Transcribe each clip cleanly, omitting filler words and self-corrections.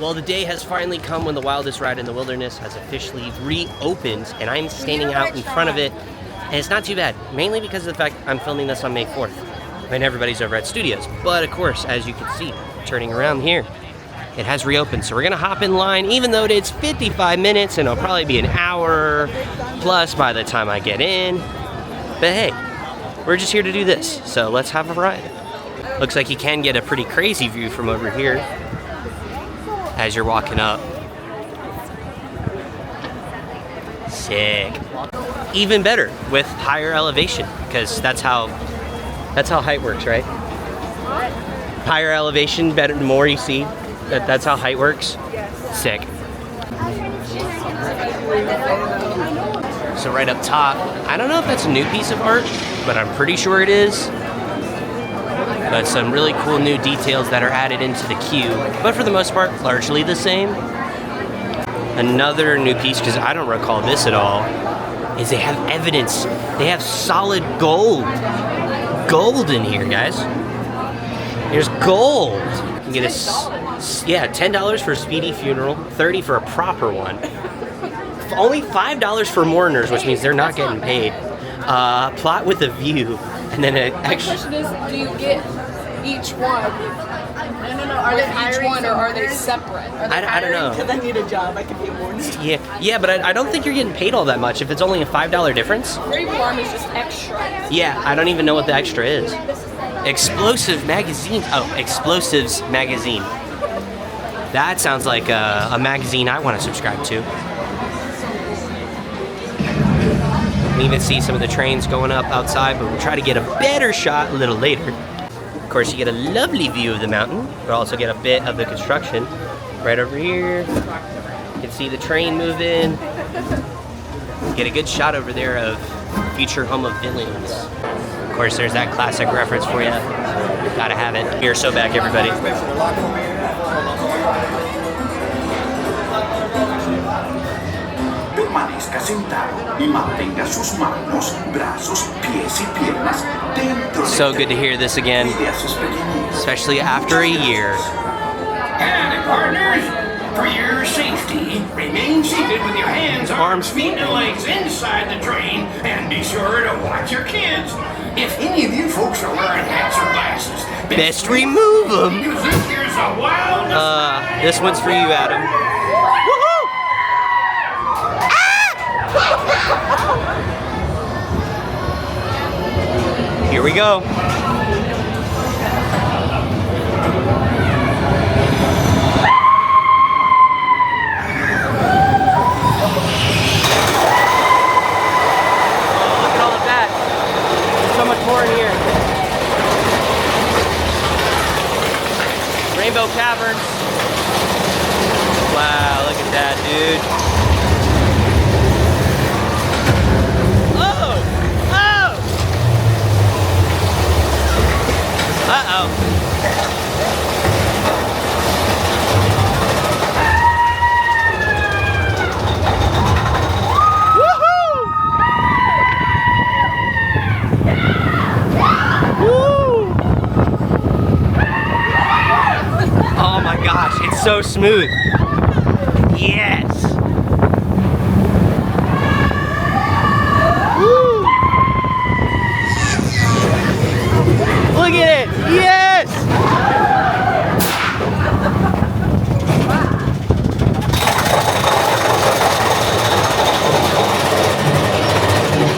Well, the day has finally come when the wildest ride in the wilderness has officially reopened, and I'm standing out in front of it, and it's not too bad, mainly because of the fact I'm filming this on May 4th, when everybody's over at Studios. But of course, as you can see, turning around here, it has reopened, so we're gonna hop in line, even though it's 55 minutes, and it'll probably be an hour plus by the time I get in. But hey, we're just here to do this, so let's have a ride. Looks like you can get a pretty crazy view from over here as you're walking up. Sick. Even better with higher elevation, because that's how height works, right? Higher elevation, better, the more you see. That's how height works. Sick. So right up top, I don't know if that's a new piece of art, but I'm pretty sure it is. But some really cool new details that are added into the queue, but for the most part, largely the same. Another new piece, because I don't recall this at all, is they have evidence. They have solid gold. Gold in here, guys. There's gold. You can get $10 for a speedy funeral, $30 for a proper one. Only $5 for mourners, which means they're not getting paid. Plot with a view, and then an extra. The question is, do you get each one? No. Are they each one, or are they separate? I don't know. Because I need a job, I can be a mourner. Yeah, but I don't think you're getting paid all that much if it's only a $5 difference. Grave alarm is just extra. Yeah, I don't even know what the extra is. Explosive magazine. Oh, Explosives magazine. That sounds like a magazine I want to subscribe to. You can even see some of the trains going up outside, but we'll try to get a better shot a little later. Of course, you get a lovely view of the mountain, but also get a bit of the construction. Right over here, you can see the train moving. Get a good shot over there of future home of villains. Of course, there's that classic reference for you. Gotta have it. You're so back, everybody. Permanezca sentado y mantenga sus manos, brazos, pies y piernas dentro. So good to hear this again, especially after a year. And partners, for your safety, remain seated with your hands, arms, feet, and legs inside the train, and be sure to watch your kids. If any of you folks are wearing hats or glasses, best remove them. Here's a wild This one's for you, Adam. Here we go. Look at all of that. There's so much more in here. Rainbow Caverns. Wow, look at that, dude. Uh-oh. Woohoo! Woo! Oh my gosh, it's so smooth. Yes. Look at it! Yes!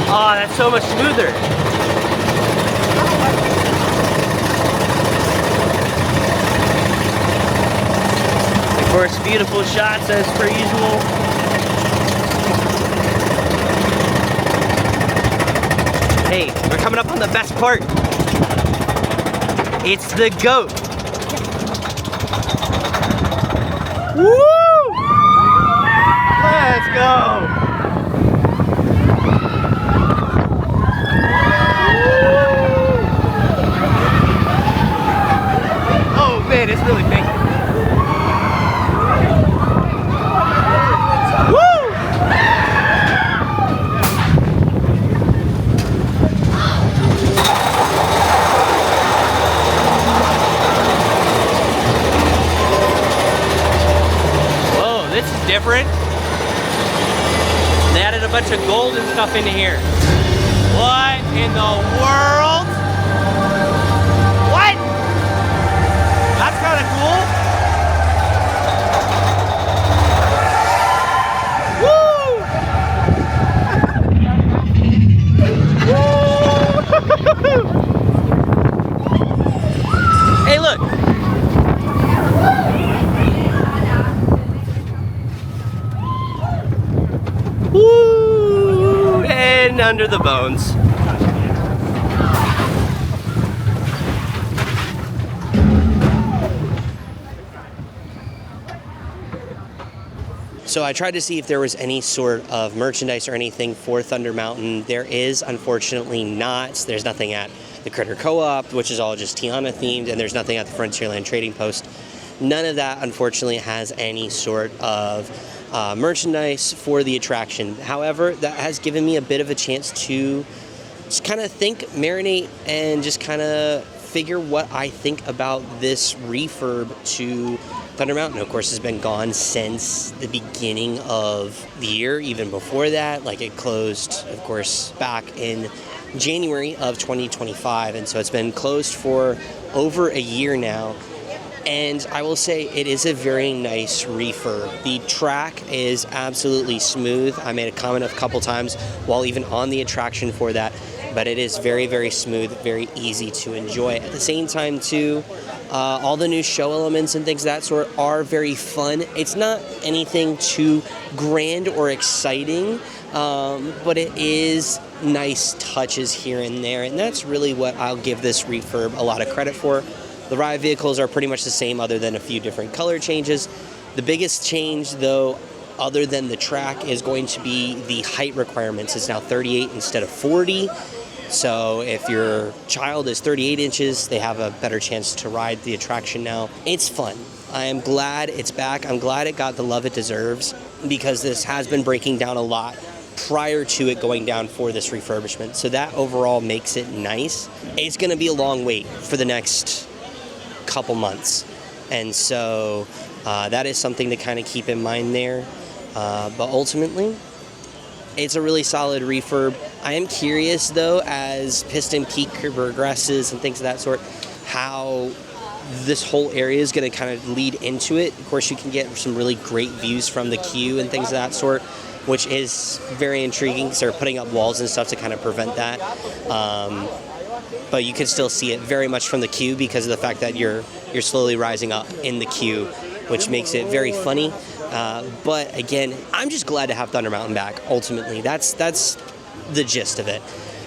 Oh, that's so much smoother. Of course, beautiful shots as per usual. Hey, we're coming up on the best part. It's the goat. Woo! Let's go. Oh man, it's really big. different. They added a bunch of gold and stuff into here. What in the world? What? That's kind of cool. Hey, look. Woo! And under the bones. So I tried to see if there was any sort of merchandise or anything for Thunder Mountain. There is, unfortunately, not. There's nothing at the Critter Co-op, which is all just Tiana themed, and there's nothing at the Frontierland Trading Post. None of that, unfortunately, has any sort of merchandise for the attraction. However, that has given me a bit of a chance to just kind of think, marinate, and just kind of figure what I think about this refurb to Thunder Mountain. Of course, has been gone since the beginning of the year, even before that. Like, it closed, of course, back in January of 2025, and so it's been closed for over a year now. And I will say it is a very nice refurb. The track is absolutely smooth. I made a comment a couple times while even on the attraction for that, but it is very, very smooth, very easy to enjoy. At the same time, too, all the new show elements and things of that sort are very fun. It's not anything too grand or exciting, but it is nice touches here and there, and that's really what I'll give this refurb a lot of credit for. The ride vehicles are pretty much the same other than a few different color changes. The biggest change, though, other than the track, is going to be the height requirements. It's now 38 instead of 40. So if your child is 38 inches, they have a better chance to ride the attraction now. It's fun. I am glad it's back. I'm glad it got the love it deserves, because this has been breaking down a lot prior to it going down for this refurbishment. So that overall makes it nice. It's going to be a long wait for the next couple months. And so that is something to kind of keep in mind there. But ultimately, it's a really solid refurb. I am curious, though, as Piston Peak progresses and things of that sort, how this whole area is going to kind of lead into it. Of course, you can get some really great views from the queue and things of that sort, which is very intriguing because they're putting up walls and stuff to kind of prevent that. But you can still see it very much from the queue because of the fact that you're slowly rising up in the queue, which makes it very funny. But again, I'm just glad to have Thunder Mountain back. Ultimately, that's the gist of it.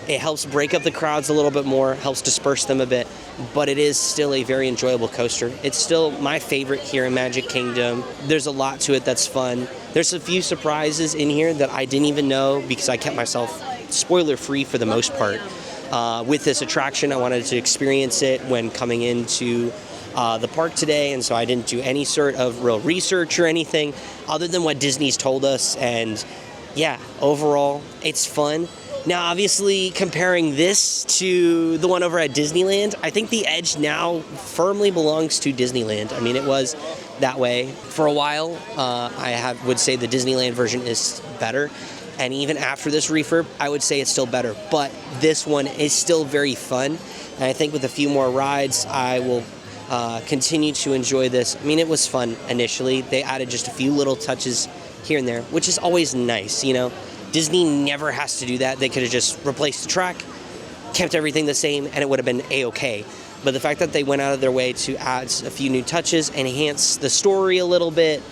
It helps break up the crowds a little bit more, helps disperse them a bit, but it is still a very enjoyable coaster. It's still my favorite here in Magic Kingdom. There's a lot to it that's fun. There's a few surprises in here that I didn't even know because I kept myself spoiler-free for the most part. With this attraction, I wanted to experience it when coming into the park today, and so I didn't do any sort of real research or anything other than what Disney's told us. And yeah, overall, it's fun. Now, obviously, comparing this to the one over at Disneyland, I think the edge now firmly belongs to Disneyland. I mean, it was that way for a while. I would say the Disneyland version is better. And even after this refurb, I would say it's still better. But this one is still very fun. And I think with a few more rides, I will continue to enjoy this. I mean, it was fun initially. They added just a few little touches here and there, which is always nice, you know. Disney never has to do that. They could have just replaced the track, kept everything the same, and it would have been A-okay. But the fact that they went out of their way to add a few new touches, enhance the story a little bit,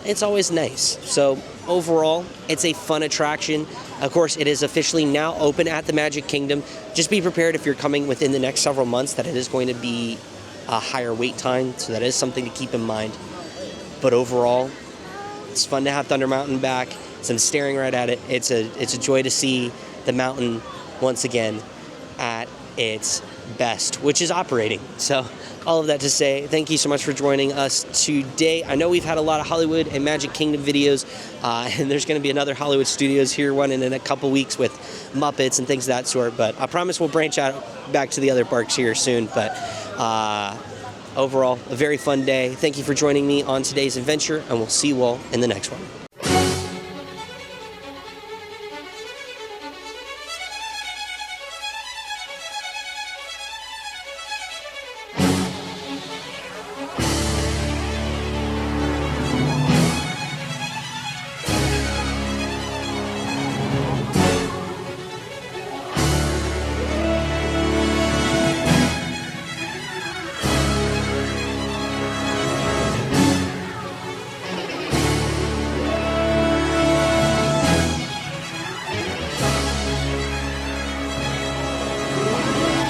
it's always nice. So overall, it's a fun attraction. Of course, it is officially now open at the Magic Kingdom. Just be prepared if you're coming within the next several months that it is going to be a higher wait time. So that is something to keep in mind. But overall, it's fun to have Thunder Mountain back. So I'm staring right at it. It's a joy to see the mountain once again at its best, which is operating. So all of that to say, thank you so much for joining us today. I know we've had a lot of Hollywood and Magic Kingdom videos, and there's going to be another Hollywood Studios here one in a couple weeks with Muppets and things of that sort. But I promise we'll branch out back to the other parks here soon. But overall, a very fun day. Thank you for joining me on today's adventure, and we'll see you all in the next one.